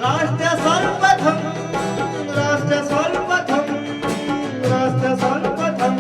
राष्ट्र सर्वप्रथम, राष्ट्र सर्वप्रथम, राष्ट्र सर्वप्रथम,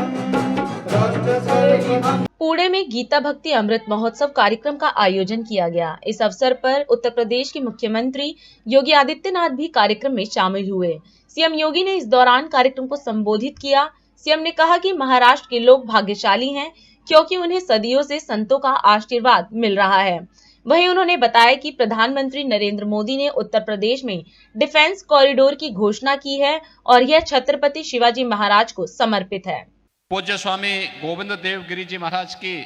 राष्ट्र सर्वप्रथम। पुणे में गीता भक्ति अमृत महोत्सव कार्यक्रम का आयोजन किया गया। इस अवसर पर उत्तर प्रदेश के मुख्यमंत्री योगी आदित्यनाथ भी कार्यक्रम में शामिल हुए। सीएम योगी ने इस दौरान कार्यक्रम को संबोधित किया। सीएम ने कहा कि महाराष्ट्र के लोग भाग्यशाली हैं क्योंकि उन्हें सदियों से संतों का आशीर्वाद मिल रहा है। वहीं उन्होंने बताया कि प्रधानमंत्री नरेंद्र मोदी ने उत्तर प्रदेश में डिफेंस कॉरिडोर की घोषणा की है और यह छत्रपति शिवाजी महाराज को समर्पित है। पूज्य स्वामी गोविंद देव गिरि जी महाराज की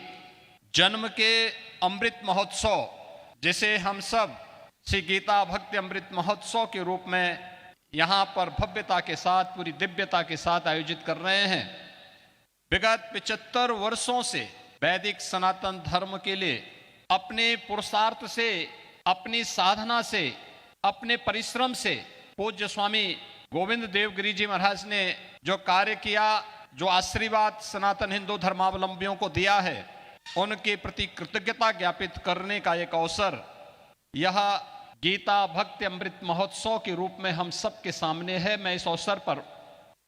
जन्म के अमृत महोत्सव, जिसे हम सब श्री गीता भक्ति अमृत महोत्सव के रूप में यहाँ पर भव्यता के साथ, पूरी दिव्यता के साथ आयोजित कर रहे हैं। विगत 75 वर्षों से वैदिक सनातन धर्म के लिए अपने पुरुषार्थ से, अपनी साधना से, अपने परिश्रम से पूज्य स्वामी गोविंद देव गिरि जी महाराज ने जो कार्य किया, जो आशीर्वाद सनातन हिंदू धर्मावलंबियों को दिया है, उनके प्रति कृतज्ञता ज्ञापित करने का एक अवसर यह गीता भक्ति अमृत महोत्सव के रूप में हम सबके सामने है। मैं इस अवसर पर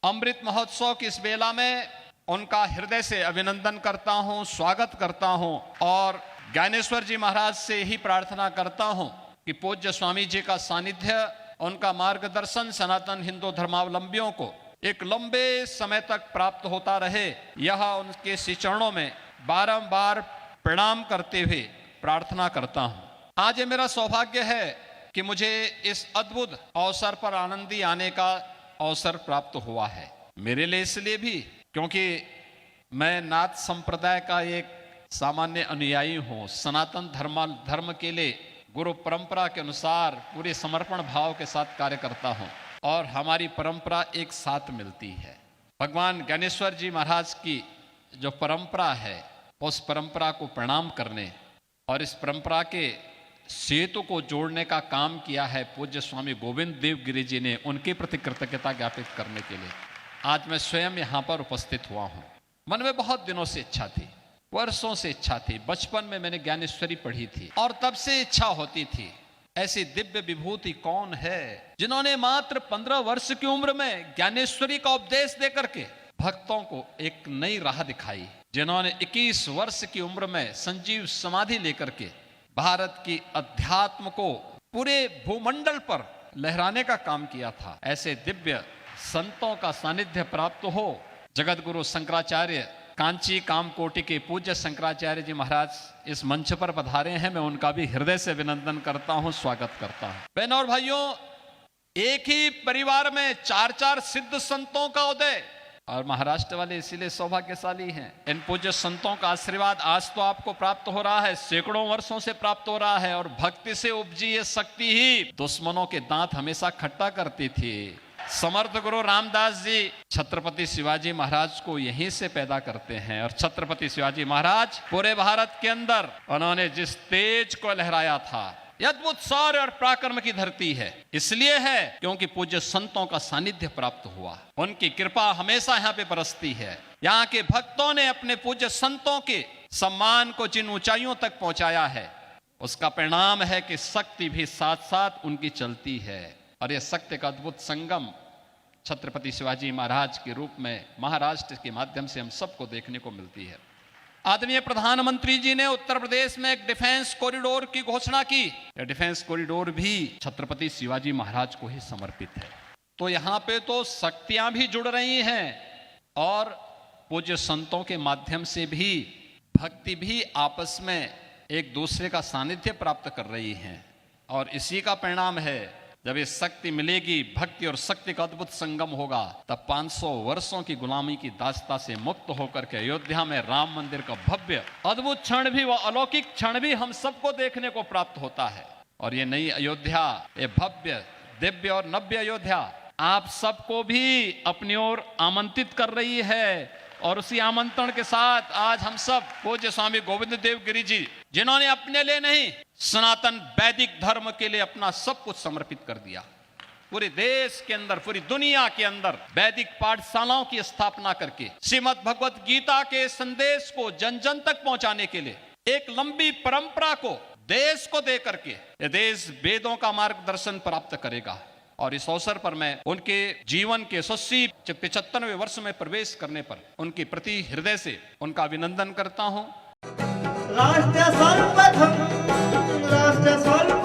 अमृत महोत्सव की इस बेला में उनका हृदय से अभिनंदन करता हूं, स्वागत करता हूं और ज्ञानेश्वर जी महाराज से ही प्रार्थना करता हूं कि पूज्य स्वामी जी का सानिध्य, उनका मार्गदर्शन सनातन हिंदू धर्मावलंबियों को एक लंबे समय तक प्राप्त होता रहे। यह उनके श्री चरणों में बारंबार प्रणाम करते हुए प्रार्थना करता हूं। आज ये मेरा सौभाग्य है कि मुझे इस अद्भुत अवसर पर आनंदी आने का अवसर प्राप्त हुआ है। मेरे लिए इसलिए भी क्योंकि मैं नाथ संप्रदाय का एक सामान्य अनुयायी हूँ। सनातन धर्म के लिए गुरु परंपरा के अनुसार पूरे समर्पण भाव के साथ कार्य करता हूँ और हमारी परंपरा एक साथ मिलती है। भगवान ज्ञानेश्वर जी महाराज की जो परंपरा है, उस परंपरा को प्रणाम करने और इस परंपरा के सेतु को जोड़ने का काम किया है पूज्य स्वामी गोविंद देव गिरि जी ने। उनके प्रति कृतज्ञता ज्ञापित करने के लिए आज मैं स्वयं यहाँ पर उपस्थित हुआ हूँ। मन में बहुत दिनों से इच्छा थी, वर्षों से इच्छा थी। बचपन में मैंने ज्ञानेश्वरी पढ़ी थी और तब से इच्छा होती थी, ऐसी दिव्य विभूति कौन है जिन्होंने मात्र 15 वर्ष की उम्र में ज्ञानेश्वरी का उपदेश देकर के भक्तों को एक नई राह दिखाई, जिन्होंने 21 वर्ष की उम्र में संजीव समाधि लेकर के भारत की अध्यात्म को पूरे भूमंडल पर लहराने का काम किया था। ऐसे दिव्य संतों का सानिध्य प्राप्त हो। जगत गुरु शंकराचार्य, कांची कामकोटि के पूज्य शंकराचार्य जी महाराज इस मंच पर पधारे हैं। मैं उनका भी हृदय से अभिनंदन करता हूं, स्वागत करता हूं। बहनों और भाइयों, एक ही परिवार में 4 सिद्ध संतों का उदय, और महाराष्ट्र वाले इसीलिए सौभाग्यशाली हैं। इन पूज्य संतों का आशीर्वाद आज तो आपको प्राप्त हो रहा है, सैकड़ों वर्षों से प्राप्त हो रहा है। और भक्ति से उपजी ये शक्ति ही दुश्मनों के दांत हमेशा खट्टा करती थी। समर्थ गुरु रामदास जी छत्रपति शिवाजी महाराज को यहीं से पैदा करते हैं और छत्रपति शिवाजी महाराज पूरे भारत के अंदर उन्होंने जिस तेज को लहराया था, यह अद्भुत शौर्य और पराक्रम की धरती है। इसलिए है क्योंकि पूज्य संतों का सानिध्य प्राप्त हुआ, उनकी कृपा हमेशा यहाँ पे बरसती है। यहाँ के भक्तों ने अपने पूज्य संतों के सम्मान को जिन ऊंचाइयों तक पहुंचाया है, उसका परिणाम है कि शक्ति भी साथ साथ उनकी चलती है। और यह शक्ति का अद्भुत संगम छत्रपति शिवाजी महाराज के रूप में महाराष्ट्र के माध्यम से हम सबको देखने को मिलती है। आदरणीय प्रधानमंत्री जी ने उत्तर प्रदेश में एक डिफेंस कॉरिडोर की घोषणा की। यह डिफेंस कॉरिडोर भी छत्रपति शिवाजी महाराज को ही समर्पित है। तो यहाँ पे तो शक्तियां भी जुड़ रही हैं और पूज्य संतों के माध्यम से भी भक्ति भी आपस में एक दूसरे का सानिध्य प्राप्त कर रही है। और इसी का परिणाम है, जब ये शक्ति मिलेगी, भक्ति और शक्ति का अद्भुत संगम होगा, तब 500 वर्षों की गुलामी की दास्ता से मुक्त होकर के अयोध्या में राम मंदिर का भव्य अद्भुत क्षण भी, वह अलौकिक क्षण भी हम सबको देखने को प्राप्त होता है। और ये नई अयोध्या, ये भव्य दिव्य और नव्य अयोध्या आप सबको भी अपनी ओर आमंत्रित कर रही है। और उसी आमंत्रण के साथ आज हम सब पूज्य स्वामी गोविंद देव गिरि जी, जिन्होंने अपने लिए नहीं सनातन वैदिक धर्म के लिए अपना सब कुछ समर्पित कर दिया, पूरे देश के अंदर, पूरी दुनिया के अंदर वैदिक पाठशालाओं की स्थापना करके श्रीमद् भगवत गीता के संदेश को जन जन तक पहुंचाने के लिए एक लंबी परंपरा को देश को दे करके ये देश वेदों का मार्गदर्शन प्राप्त करेगा। और इस अवसर पर मैं उनके जीवन के 75वें वर्ष में प्रवेश करने पर उनके प्रति हृदय से उनका अभिनंदन करता हूं। राष्ट्र सर्वप्रथम, राष्ट्र सर्वप्रथम।